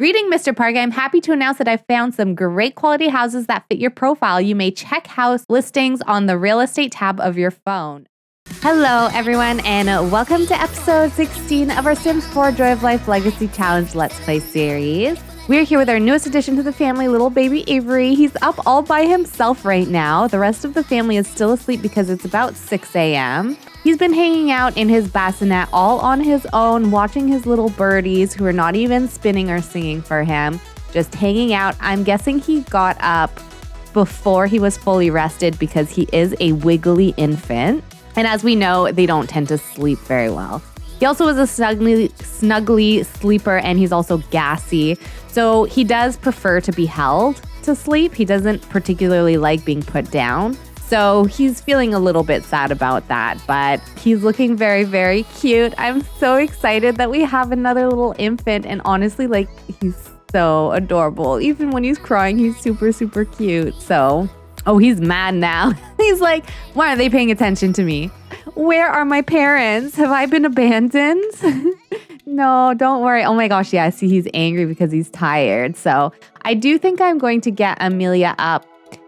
Greeting, Mr. Park. I'm happy to announce that I've found some great quality houses that fit your profile. You may check house listings on the real estate tab of your phone. Hello, everyone, and welcome to episode 16 of our Sims 4 Joy of Life Legacy Challenge Let's Play series. We're here with our newest addition to the family, little baby Avery. He's up all by himself right now. The rest of the family is still asleep because it's about 6 a.m. He's been hanging out in his bassinet all on his own, watching his little birdies who are not even spinning or singing for him, just hanging out. I'm guessing he got up before he was fully rested because he is a wiggly infant. And as we know, they don't tend to sleep very well. He also is a snuggly sleeper, and he's also gassy. So he does prefer to be held to sleep. He doesn't particularly like being put down. So he's feeling a little bit sad about that, but he's looking very, very cute. I'm so excited that we have another little infant, and honestly, he's so adorable. Even when he's crying, he's super, super cute. So, he's mad now. He's like, why aren't they paying attention to me? Where are my parents? Have I been abandoned? No, don't worry. Oh my gosh, yeah, I see he's angry because he's tired. So I do think I'm going to get Emilia up.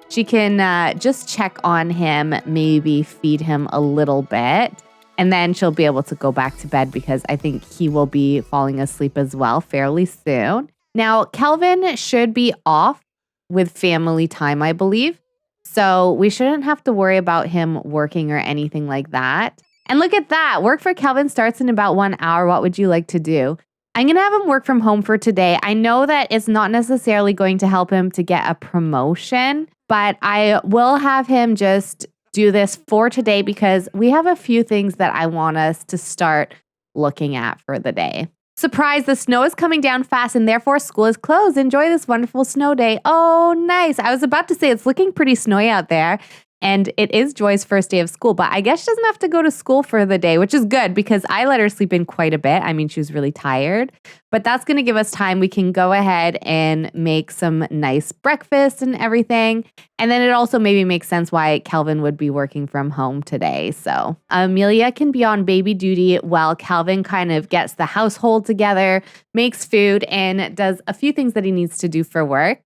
She can just check on him, maybe feed him a little bit, and then she'll be able to go back to bed because I think he will be falling asleep as well fairly soon. Now, Kelvin should be off with family time, I believe. So we shouldn't have to worry about him working or anything like that. And look at that. Work for Kelvin starts in about 1 hour. What would you like to do? I'm going to have him work from home for today. I know that it's not necessarily going to help him to get a promotion, but I will have him just do this for today because we have a few things that I want us to start looking at for the day. Surprise, the snow is coming down fast and therefore school is closed. Enjoy this wonderful snow day. Oh, nice. I was about to say it's looking pretty snowy out there. And it is Joy's first day of school, but I guess she doesn't have to go to school for the day, which is good because I let her sleep in quite a bit. I mean, she was really tired, but that's going to give us time. We can go ahead and make some nice breakfast and everything. And then it also maybe makes sense why Kelvin would be working from home today. So Emilia can be on baby duty while Kelvin kind of gets the household together, makes food, and does a few things that he needs to do for work.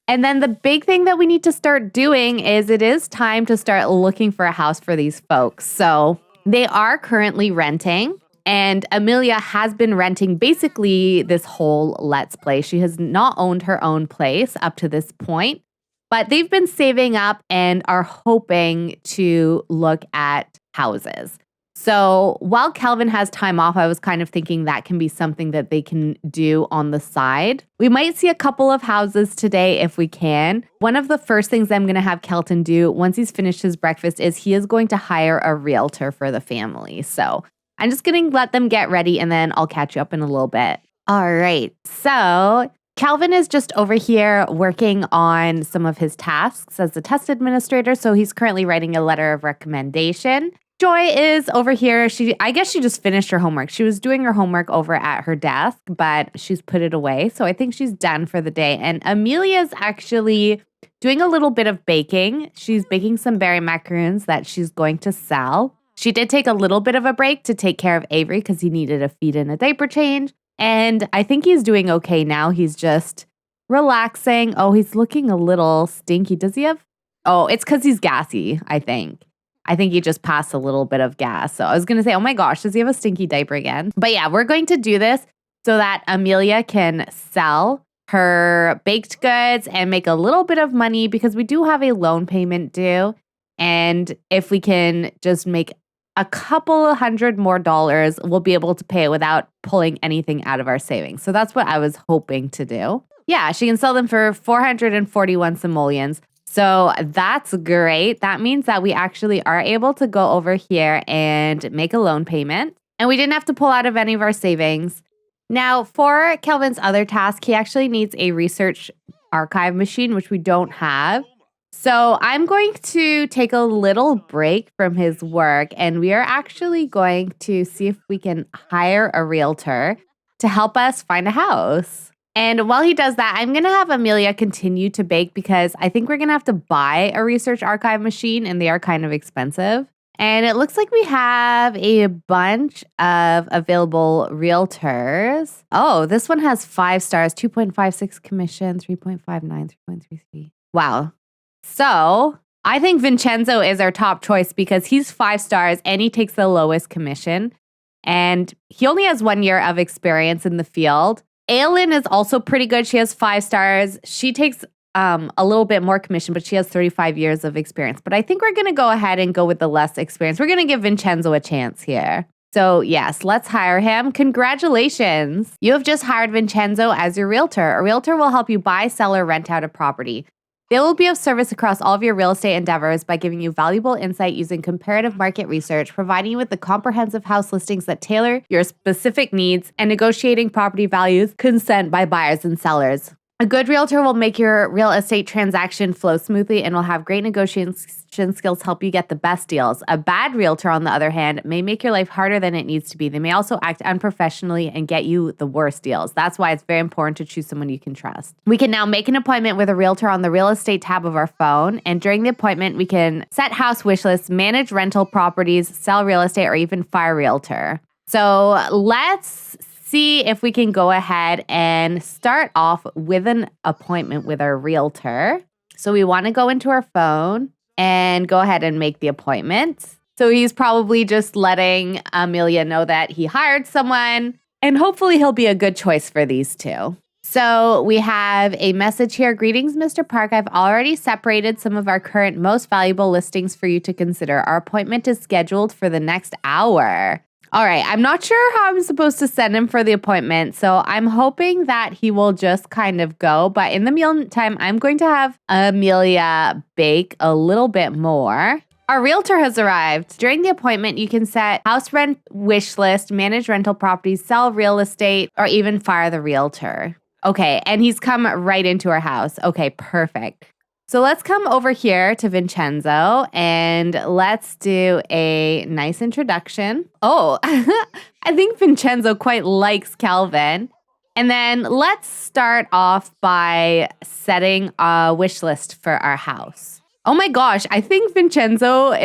And then the big thing that we need to start doing is it is time to start looking for a house for these folks. So they are currently renting, and Emilia has been renting basically this whole Let's Play. She has not owned her own place up to this point, but they've been saving up and are hoping to look at houses. So while Kelvin has time off, I was kind of thinking that can be something that they can do on the side. We might see a couple of houses today if we can. One of the first things I'm going to have Kelton do once he's finished his breakfast is he is going to hire a realtor for the family. So I'm just going to let them get ready and then I'll catch you up in a little bit. All right. So Kelvin is just over here working on some of his tasks as a test administrator. So he's currently writing a letter of recommendation. Joy is over here. I guess she just finished her homework. She was doing her homework over at her desk, but she's put it away. So I think she's done for the day. And Emilia's actually doing a little bit of baking. She's baking some berry macaroons that she's going to sell. She did take a little bit of a break to take care of Avery because he needed a feed and a diaper change. And I think he's doing okay now. He's just relaxing. Oh, he's looking a little stinky. Does he have? Oh, it's because he's gassy, I think. I think he just passed a little bit of gas. So I was going to say, oh my gosh, does he have a stinky diaper again? But yeah, we're going to do this so that Emilia can sell her baked goods and make a little bit of money because we do have a loan payment due. And if we can just make a couple $100 more, we'll be able to pay it without pulling anything out of our savings. So that's what I was hoping to do. Yeah, she can sell them for 441 simoleons. So that's great. That means that we actually are able to go over here and make a loan payment. And we didn't have to pull out of any of our savings. Now, for Kelvin's other task, he actually needs a research archive machine, which we don't have. So I'm going to take a little break from his work, and we are actually going to see if we can hire a realtor to help us find a house. And while he does that, I'm going to have Emilia continue to bake because I think we're going to have to buy a research archive machine and they are kind of expensive. And it looks like we have a bunch of available realtors. Oh, this one has 5 stars, 2.56 commission, 3.59, 3.33. Wow. So I think Vincenzo is our top choice because he's 5 stars and he takes the lowest commission. And he only has 1 year of experience in the field. Aylin is also pretty good. She has 5 stars. She takes a little bit more commission, but she has 35 years of experience. But I think we're going to go ahead and go with the less experience. We're going to give Vincenzo a chance here. So yes, let's hire him. Congratulations. You have just hired Vincenzo as your realtor. A realtor will help you buy, sell, or rent out a property. They will be of service across all of your real estate endeavors by giving you valuable insight using comparative market research, providing you with the comprehensive house listings that tailor your specific needs, and negotiating property values consent by buyers and sellers. A good realtor will make your real estate transaction flow smoothly and will have great negotiation skills help you get the best deals. A bad realtor, on the other hand, may make your life harder than it needs to be. They may also act unprofessionally and get you the worst deals. That's why it's very important to choose someone you can trust. We can now make an appointment with a realtor on the real estate tab of our phone. And during the appointment, we can set house wish lists, manage rental properties, sell real estate, or even fire a realtor. So let's see if we can go ahead and start off with an appointment with our realtor. So we want to go into our phone and go ahead and make the appointment. So he's probably just letting Emilia know that he hired someone, and hopefully he'll be a good choice for these two. So we have a message here. Greetings, Mr. Park. I've already separated some of our current most valuable listings for you to consider. Our appointment is scheduled for the next hour. All right, I'm not sure how I'm supposed to send him for the appointment, so I'm hoping that he will just kind of go. But in the meantime, I'm going to have Emilia bake a little bit more. Our realtor has arrived. During the appointment, you can set house rent wish list, manage rental properties, sell real estate, or even fire the realtor. Okay, and he's come right into our house. Okay, perfect. So let's come over here to Vincenzo and let's do a nice introduction. Oh, I think Vincenzo quite likes Calvin. And then let's start off by setting a wish list for our house. Oh my gosh, I think Vincenzo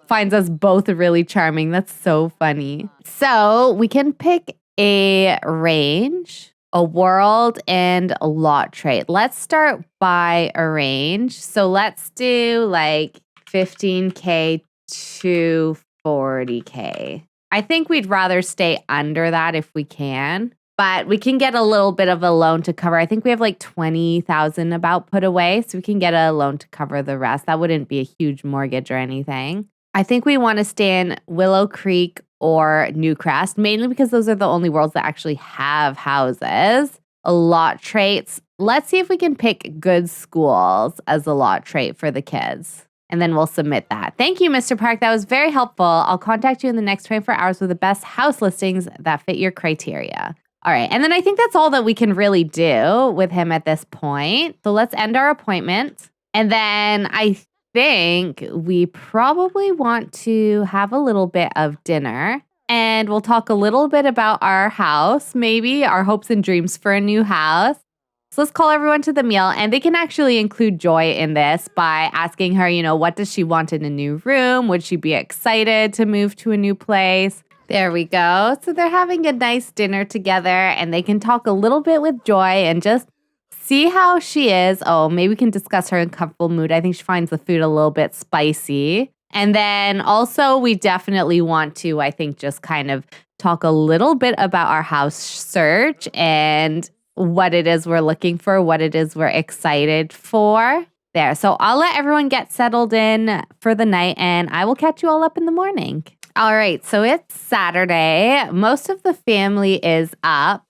finds us both really charming. That's so funny. So we can pick a range, a world, and a lot trait. Let's start by a range. So let's do like 15K to 40K. I think we'd rather stay under that if we can, but we can get a little bit of a loan to cover. I think we have like 20,000 about put away, so we can get a loan to cover the rest. That wouldn't be a huge mortgage or anything. I think we want to stay in Willow Creek or Newcrest, mainly because those are the only worlds that actually have houses. A lot traits. Let's see if we can pick good schools as a lot trait for the kids. And then we'll submit that. Thank you, Mr. Park. That was very helpful. I'll contact you in the next 24 hours with the best house listings that fit your criteria. All right. And then I think that's all that we can really do with him at this point. So let's end our appointment. And then I think we probably want to have a little bit of dinner. And we'll talk a little bit about our house, maybe our hopes and dreams for a new house. So let's call everyone to the meal, and they can actually include Joy in this by asking her, what does she want in a new room? Would she be excited to move to a new place? There we go. So they're having a nice dinner together, and they can talk a little bit with Joy and just see how she is. Oh, maybe we can discuss her uncomfortable mood. I think she finds the food a little bit spicy. And then also we definitely want to, I think, just kind of talk a little bit about our house search and what it is we're looking for, what it is we're excited for. There. So I'll let everyone get settled in for the night, and I will catch you all up in the morning. All right. So it's Saturday. Most of the family is up.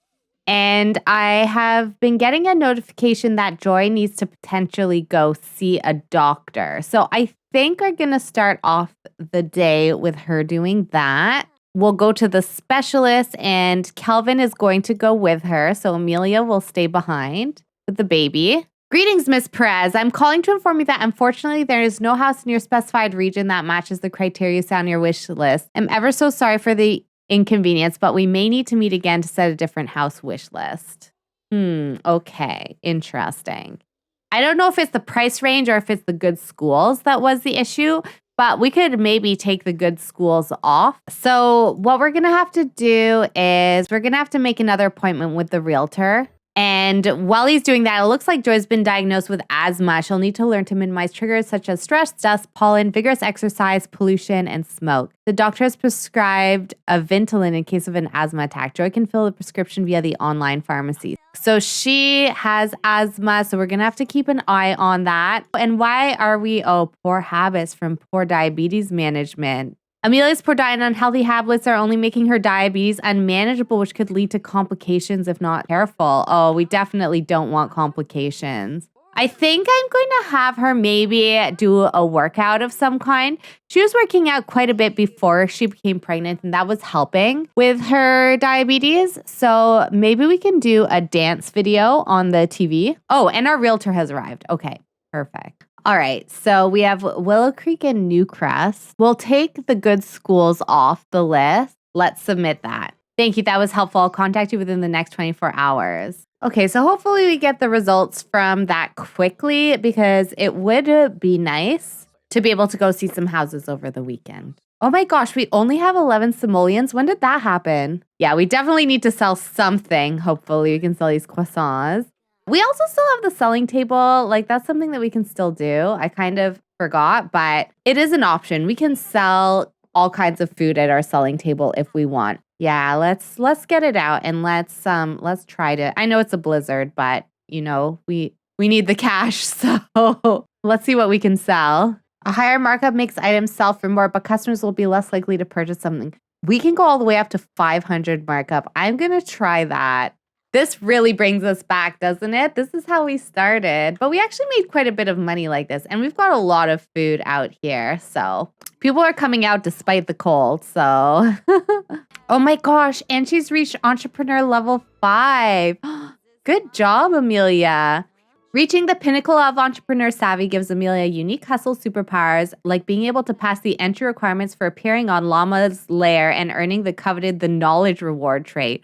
And I have been getting a notification that Joy needs to potentially go see a doctor. So I think we're going to start off the day with her doing that. We'll go to the specialist, and Kelvin is going to go with her. So Emilia will stay behind with the baby. Greetings, Miss Perez. I'm calling to inform you that unfortunately there is no house in your specified region that matches the criteria set on your wish list. I'm ever so sorry for the inconvenience, but we may need to meet again to set a different house wish list. Okay. Interesting. I don't know if it's the price range or if it's the good schools that was the issue, but we could maybe take the good schools off. So what we're going to have to do is we're going to have to make another appointment with the realtor. And while he's doing that, it looks like Joy's been diagnosed with asthma. She'll need to learn to minimize triggers such as stress, dust, pollen, vigorous exercise, pollution, and smoke. The doctor has prescribed a Ventolin in case of an asthma attack. Joy can fill the prescription via the online pharmacy. So she has asthma, so we're going to have to keep an eye on that. And why are we, poor habits from poor diabetes management. Emilia's poor diet and unhealthy habits are only making her diabetes unmanageable, which could lead to complications if not careful. Oh, we definitely don't want complications. I think I'm going to have her maybe do a workout of some kind. She was working out quite a bit before she became pregnant, and that was helping with her diabetes. So maybe we can do a dance video on the TV. Oh, and our realtor has arrived. Okay, perfect. All right, so we have Willow Creek and Newcrest. We'll take the good schools off the list. Let's submit that. Thank you. That was helpful. I'll contact you within the next 24 hours. Okay, so hopefully we get the results from that quickly because it would be nice to be able to go see some houses over the weekend. Oh my gosh, we only have 11 simoleons. When did that happen? Yeah, we definitely need to sell something. Hopefully we can sell these croissants. We also still have the selling table. Like, that's something that we can still do. I kind of forgot, but it is an option. We can sell all kinds of food at our selling table if we want. Yeah, let's get it out and let's try to. I know it's a blizzard, but we need the cash, so let's see what we can sell. A higher markup makes items sell for more, but customers will be less likely to purchase something. We can go all the way up to 500 markup. I'm going to try that. This really brings us back, doesn't it? This is how we started. But we actually made quite a bit of money like this. And we've got a lot of food out here. So people are coming out despite the cold. So, oh my gosh. And she's reached entrepreneur level 5. Good job, Emilia. Reaching the pinnacle of entrepreneur savvy gives Emilia unique hustle superpowers, like being able to pass the entry requirements for appearing on Llama's Lair and earning the coveted the knowledge reward trait.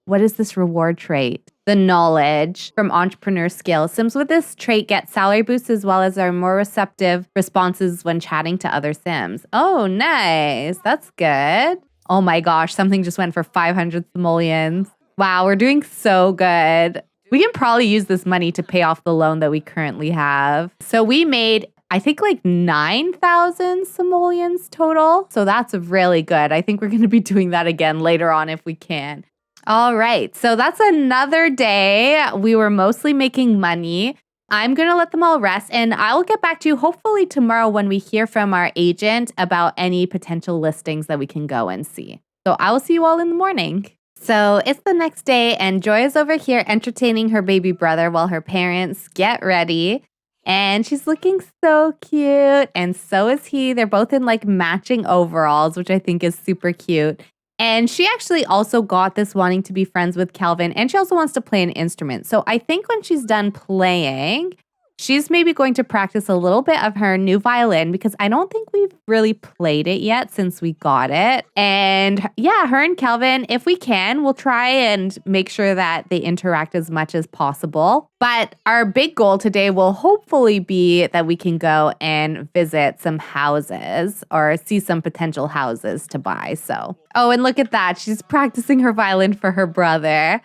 What is this reward trait? The knowledge from entrepreneur skills. Sims with this trait get salary boosts as well as are more receptive responses when chatting to other Sims. Oh, nice. That's good. Oh my gosh, something just went for 500 simoleons. Wow, we're doing so good. We can probably use this money to pay off the loan that we currently have. So we made, I think, like 9,000 simoleons total. So that's really good. I think we're going to be doing that again later on if we can. All right. So that's another day. We were mostly making money. I'm going to let them all rest and I'll get back to you hopefully tomorrow when we hear from our agent about any potential listings that we can go and see. So I will see you all in the morning. So it's the next day and Joy is over here entertaining her baby brother while her parents get ready. And she's looking so cute. And so is he. They're both in like matching overalls, which I think is super cute. And she actually also got this wanting to be friends with Calvin. And she also wants to play an instrument. So I think when she's done playing, she's maybe going to practice a little bit of her new violin because I don't think we've really played it yet since we got it. And yeah, her and Calvin, if we can, we'll try and make sure that they interact as much as possible. But our big goal today will hopefully be that we can go and visit some houses or see some potential houses to buy. So, oh, and look at that. She's practicing her violin for her brother.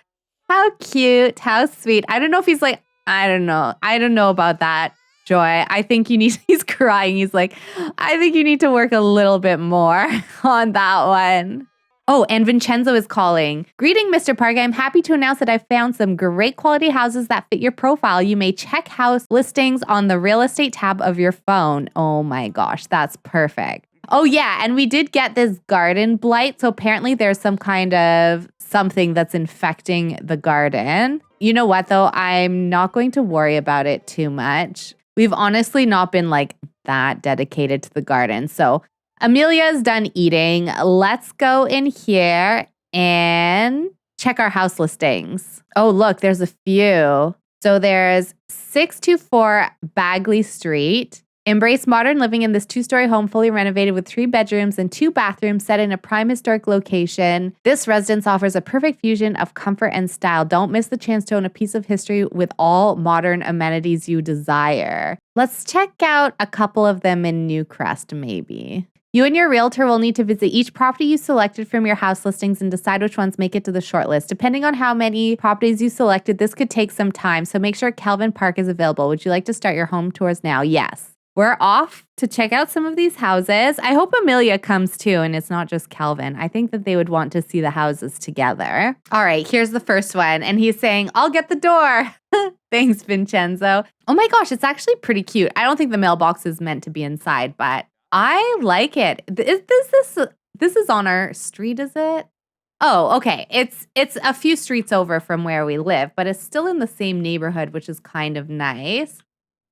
How cute. How sweet. I don't know if he's like, I don't know about that, Joy. I think he's crying. He's like, I think you need to work a little bit more on that one. Oh, and Vincenzo is calling. Greeting, Mr. Park. I'm happy to announce that I've found some great quality houses that fit your profile. You may check house listings on the real estate tab of your phone. Oh my gosh, that's perfect. Oh yeah, and we did get this garden blight. So apparently there's some kind of something that's infecting the garden. You know what, though? I'm not going to worry about it too much. We've honestly not been like that dedicated to the garden. So Emilia's done eating. Let's go in here and check our house listings. Oh, look, there's a few. So there's 624 Bagley Street. Embrace modern living in this 2-story home, fully renovated with 3 bedrooms and 2 bathrooms set in a prime historic location. This residence offers a perfect fusion of comfort and style. Don't miss the chance to own a piece of history with all modern amenities you desire. Let's check out a couple of them in Newcrest, maybe. You and your realtor will need to visit each property you selected from your house listings and decide which ones make it to the shortlist. Depending on how many properties you selected, this could take some time, so make sure Kelvin Park is available. Would you like to start your home tours now? Yes. We're off to check out some of these houses. I hope Emilia comes too, and it's not just Kelvin. I think that they would want to see the houses together. All right, here's the first one. And he's saying, I'll get the door. Thanks, Vincenzo. Oh my gosh, it's actually pretty cute. I don't think the mailbox is meant to be inside, but I like it. This is on our street, is it? Oh, okay. It's a few streets over from where we live, but it's still in the same neighborhood, which is kind of nice.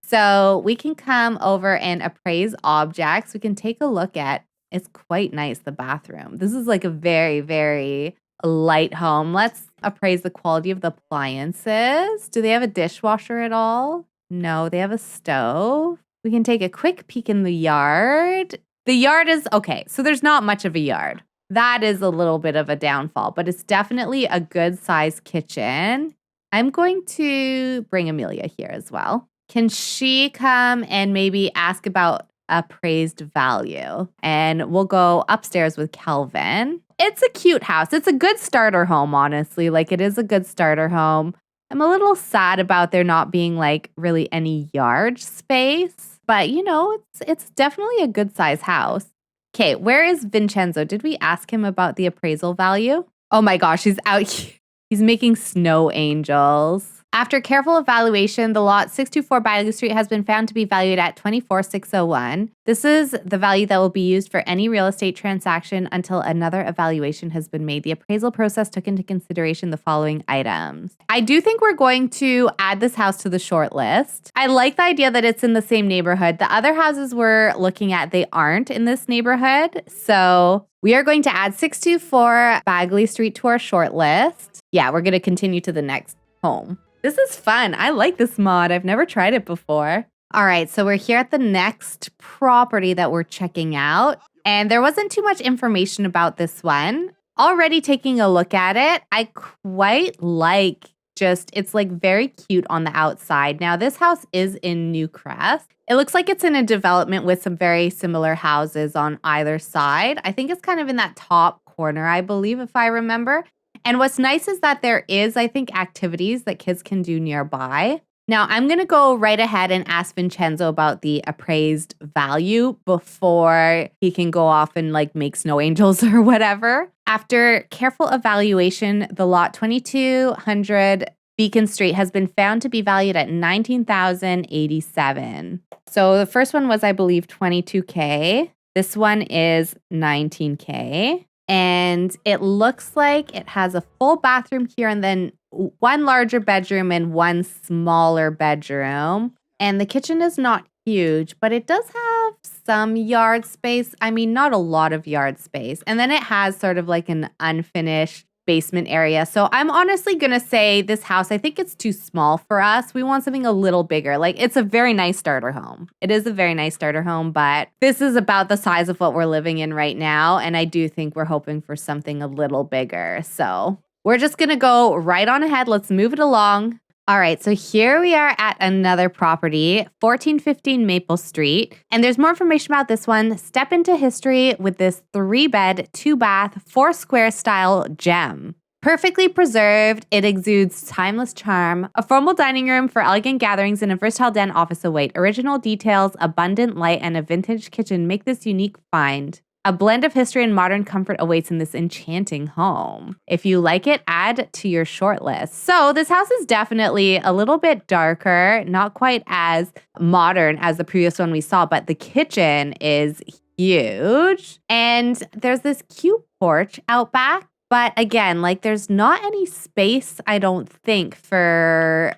So we can come over and appraise objects. We can take a look at, it's quite nice, the bathroom. This is like a very, very light home. Let's appraise the quality of the appliances. Do they have a dishwasher at all? No, they have a stove. We can take a quick peek in the yard. The yard is, okay, so there's not much of a yard. That is a little bit of a downfall, but it's definitely a good size kitchen. I'm going to bring Emilia here as well. Can she come and maybe ask about appraised value? And we'll go upstairs with Kelvin. It's a cute house. It's a good starter home, honestly. Like, it is a good starter home. I'm a little sad about there not being like really any yard space, but you know, it's definitely a good size house. Okay, where is Vincenzo? Did we ask him about the appraisal value? Oh my gosh, he's out here. He's making snow angels. After careful evaluation, the lot 624 Bagley Street has been found to be valued at $24,601. This is the value that will be used for any real estate transaction until another evaluation has been made. The appraisal process took into consideration the following items. I do think we're going to add this house to the short list. I like the idea that it's in the same neighborhood. The other houses we're looking at, they aren't in this neighborhood. So we are going to add 624 Bagley Street to our short list. Yeah, we're going to continue to the next home. This is fun. I like this mod. I've never tried it before. All right, so we're here at the next property that we're checking out. And there wasn't too much information about this one. Already taking a look at it, I quite like it's like very cute on the outside. Now, this house is in Newcrest. It looks like it's in a development with some very similar houses on either side. I think it's kind of in that top corner, I believe, if I remember. And what's nice is that there is, I think, activities that kids can do nearby. Now, I'm going to go right ahead and ask Vincenzo about the appraised value before he can go off and like make snow angels or whatever. After careful evaluation, the lot 2200 Beacon Street has been found to be valued at $19,087. So the first one was, I believe, $22K. This one is $19K. And it looks like it has a full bathroom here and then one larger bedroom and one smaller bedroom. And the kitchen is not huge, but it does have some yard space. I mean, not a lot of yard space. And then it has sort of like an unfinished basement area. So I'm honestly going to say this house, I think it's too small for us. We want something a little bigger. Like, it's a very nice starter home. It is a very nice starter home, but this is about the size of what we're living in right now. And I do think we're hoping for something a little bigger. So we're just going to go right on ahead. Let's move it along. All right, so here we are at another property, 1415 Maple Street. And there's more information about this one. Step into history with this 3-bed, 2-bath, 4-square style gem. Perfectly preserved, it exudes timeless charm. A formal dining room for elegant gatherings and a versatile den office await. Original details, abundant light, and a vintage kitchen make this unique find. A blend of history and modern comfort awaits in this enchanting home. If you like it, add to your short list. So this house is definitely a little bit darker, not quite as modern as the previous one we saw, but the kitchen is huge. And there's this cute porch out back. But again, like, there's not any space, I don't think, for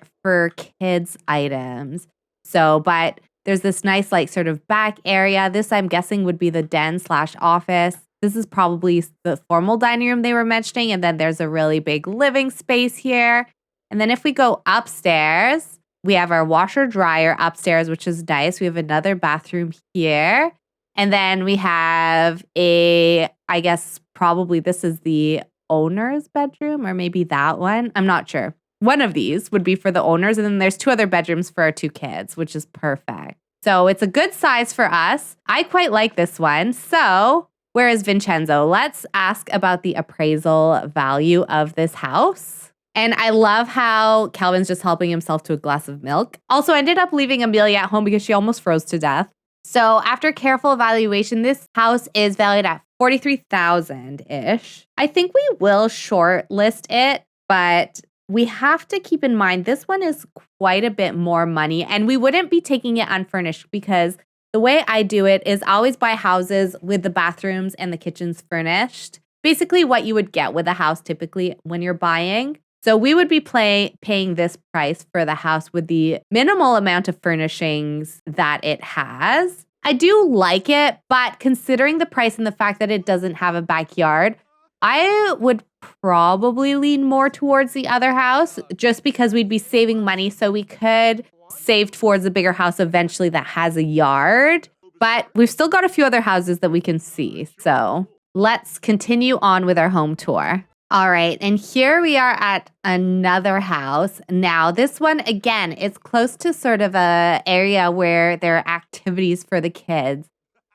kids' items. So, but there's this nice, like, sort of back area. This, I'm guessing, would be the den/office. This is probably the formal dining room they were mentioning. And then there's a really big living space here. And then if we go upstairs, We have our washer dryer upstairs, which is nice. We have another bathroom here. And then we have I guess probably this is the owner's bedroom or maybe that one. I'm not sure. One of these would be for the owners. And then there's 2 other bedrooms for our 2 kids, which is perfect. So it's a good size for us. I quite like this one. So where is Vincenzo? Let's ask about the appraisal value of this house. And I love how Calvin's just helping himself to a glass of milk. Also, I ended up leaving Emilia at home because she almost froze to death. So after careful evaluation, this house is valued at $43,000-ish. I think we will shortlist it, but we have to keep in mind this one is quite a bit more money, and we wouldn't be taking it unfurnished because the way I do it is I always buy houses with the bathrooms and the kitchens furnished. Basically what you would get with a house typically when you're buying. So we would be paying this price for the house with the minimal amount of furnishings that it has. I do like it, but considering the price and the fact that it doesn't have a backyard, I would probably lean more towards the other house just because we'd be saving money so we could save towards a bigger house eventually that has a yard. But we've still got a few other houses that we can see. So let's continue on with our home tour. All right, and here we are at another house. Now, this one, again, it's close to sort of a area where there are activities for the kids.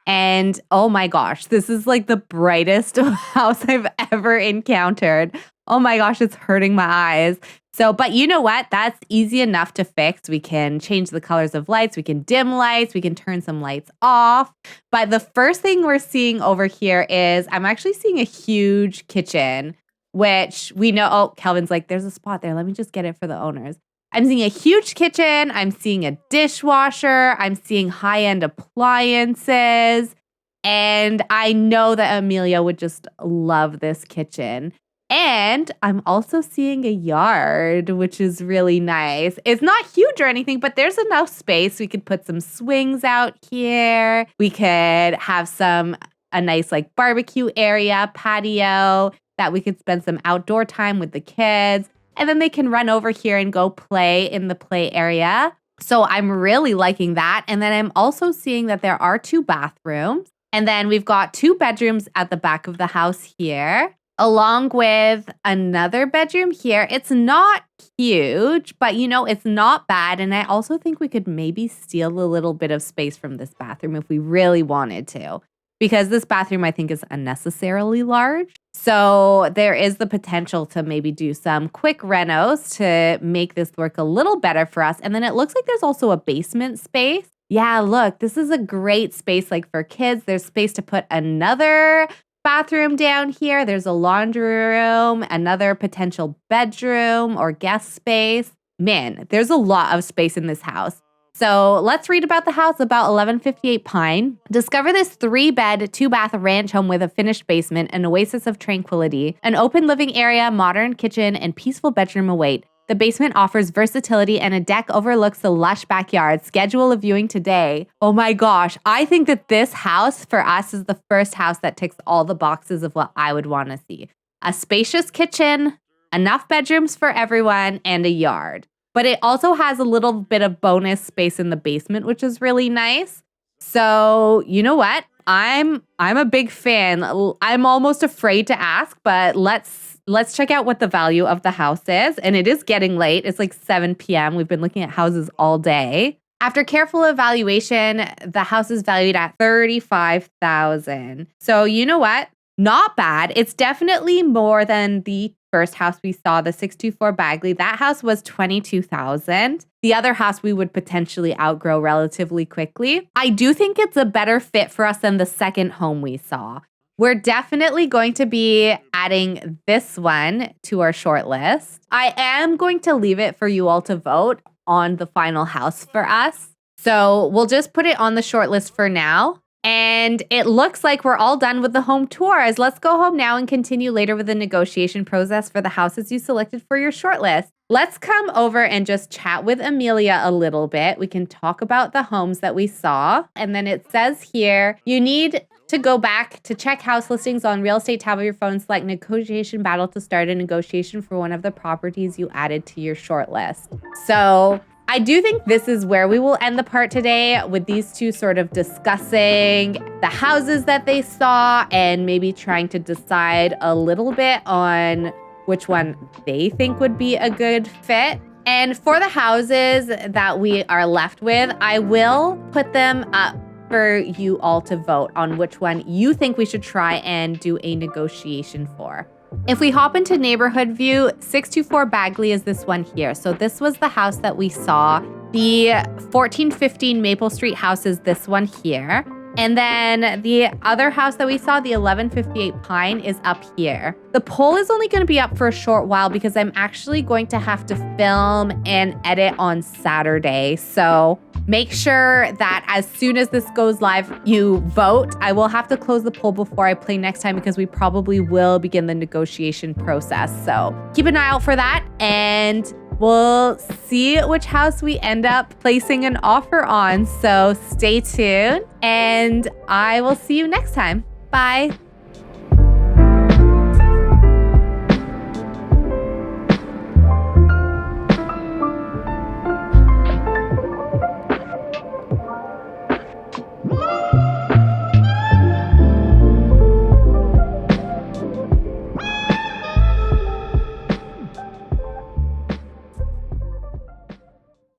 And oh my gosh, this is like the brightest house I've ever encountered. Oh my gosh, it's hurting my eyes. So, but you know what? That's easy enough to fix. We can change the colors of lights. We can dim lights. We can turn some lights off. But the first thing we're seeing over here is I'm actually seeing a huge kitchen, which we know, oh, Calvin's like, there's a spot there. Let me just get it for the owners. I'm seeing a huge kitchen. I'm seeing a dishwasher. I'm seeing high-end appliances. And I know that Emilia would just love this kitchen. And I'm also seeing a yard, which is really nice. It's not huge or anything, but there's enough space. We could put some swings out here. We could have a nice like barbecue area, patio, that we could spend some outdoor time with the kids. And then they can run over here and go play in the play area. So I'm really liking that. And then I'm also seeing that there are 2 bathrooms. And then we've got 2 bedrooms at the back of the house here, along with another bedroom here. It's not huge, but it's not bad. And I also think we could maybe steal a little bit of space from this bathroom if we really wanted to, because this bathroom I think is unnecessarily large. So there is the potential to maybe do some quick renos to make this work a little better for us. And then it looks like there's also a basement space. Yeah, look, this is a great space like for kids. There's space to put another bathroom down here. There's a laundry room, another potential bedroom or guest space. Man, there's a lot of space in this house. So let's read about the house, about 1158 Pine. Discover this 3-bed, 2-bath ranch home with a finished basement, an oasis of tranquility, an open living area, modern kitchen, and peaceful bedroom await. The basement offers versatility and a deck overlooks the lush backyard. Schedule a viewing today. Oh my gosh, I think that this house for us is the first house that ticks all the boxes of what I would want to see. A spacious kitchen, enough bedrooms for everyone, and a yard. But it also has a little bit of bonus space in the basement, which is really nice. So, you know what? I'm a big fan. I'm almost afraid to ask, but let's check out what the value of the house is. And it is getting late. It's like 7 p.m. We've been looking at houses all day. After careful evaluation, the house is valued at $35,000. So, you know what? Not bad. It's definitely more than the first house we saw, the 624 Bagley. That house was $22,000. The other house we would potentially outgrow relatively quickly. I do think it's a better fit for us than the second home we saw. We're definitely going to be adding this one to our short list. I am going to leave it for you all to vote on the final house for us. So we'll just put it on the short list for now. And it looks like we're all done with the home tours. Let's go home now and continue later with the negotiation process for the houses you selected for your shortlist. Let's come over and just chat with Emilia a little bit. We can talk about the homes that we saw. And then it says here, you need to go back to check house listings on real estate tab of your phone, select negotiation battle to start a negotiation for one of the properties you added to your shortlist. So I do think this is where we will end the part today, with these two sort of discussing the houses that they saw and maybe trying to decide a little bit on which one they think would be a good fit. And for the houses that we are left with, I will put them up for you all to vote on which one you think we should try and do a negotiation for. If we hop into neighborhood view, 624 Bagley is this one here. So this was the house that we saw. The 1415 Maple Street house is this one here. And then the other house that we saw, the 1158 Pine, is up here. The poll is only going to be up for a short while because I'm actually going to have to film and edit on Saturday. So make sure that as soon as this goes live, you vote. I will have to close the poll before I play next time because we probably will begin the negotiation process. So keep an eye out for that, and we'll see which house we end up placing an offer on. So stay tuned, and I will see you next time. Bye.